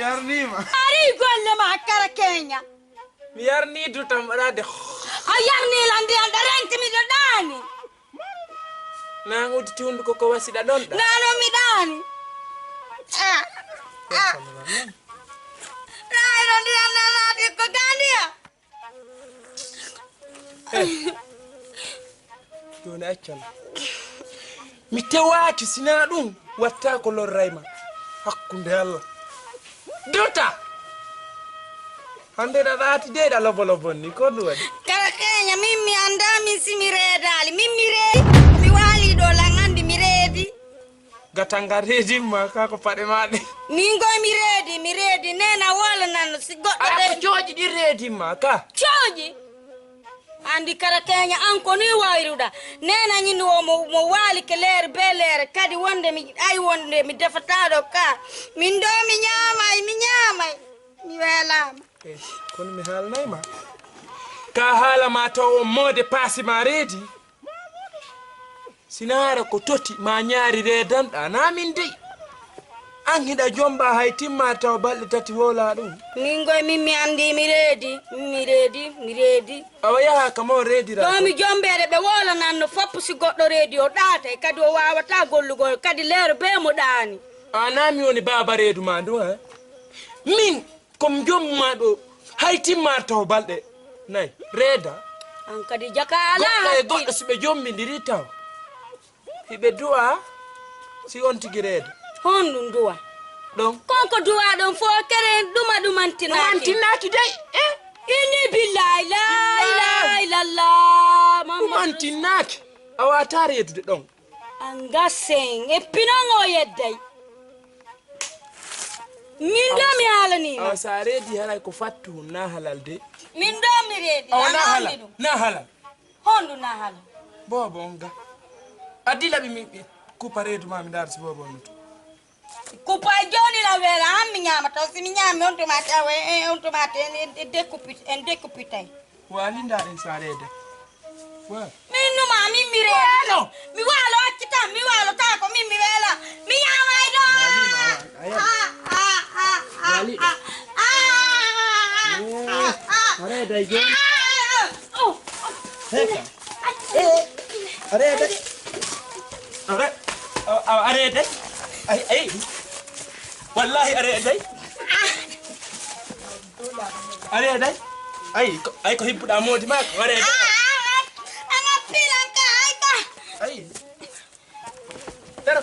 yarni ma. Ari golle ma kara Kenya. Mi yarni dutam rade. Yarni landi andarenti mi dani. Na ngudi tundu ko wasida donda. Nano mi dani. Nano ndi andarati ko gandia. Joni accana. Mi tewaki sina dum watta ko lor rayma. Hakkunde Allah. Dota. Hande da dati de da lobo ni ko duwadi. Kara Kenya mimi andami simiredali. Mimi redi. Mi wali do langandi mi redi. Gatanga redi ma ka ko pade made. Ningo mi redi nena wala nano si goddo de. Joji di redi ma ka. Joji. Andi Kara Kenya anko ni wayruda nena nyini wo mo wali ke leer be leer kadi wonde mi defatado ka min do mi nyamay mi welama kono mi halnay ma ka hala ma taw mode pasi ma redi sinara ko toti ma nyaari redan da na min dey an hida jomba hay timma taw balde tati wola dum ningoy mimi andi mi redi awaya kamo redi ra do mi jombere be wola nanno foppu si goddo redi o data kadi o wawata gollugol kadi leer be mo dani anami woni baba redu ma ndu ha min kom jomma do hay timma taw balde nay reda an kadi jakala goddo sibe jommi ndiri taw hibe du'a si on tigi reda hondun duwa don konko duwa don fo kere dumantinaki dey ini billahi la ilaha illallah dumantinaki awata redude don anga sen e pinongo yedday min do mi halani aw sa redi halay ko fattu na halalde min do mi redi na halal hondu na halal bobo nga adila bi mi kupa redu ma mi dar si bobo nuto kupa joni la vera ammi nyama to si mi nyami on tomate découpité wali ndar en sa rede wa min no ma mi mi redi mi walo accita mi walo ta ko mi wela mi nyama do wali are dai jon heka are dai are dai ay wallahi are dai ay ko hibbuda modi ma ko are dai ana pilanka ay dar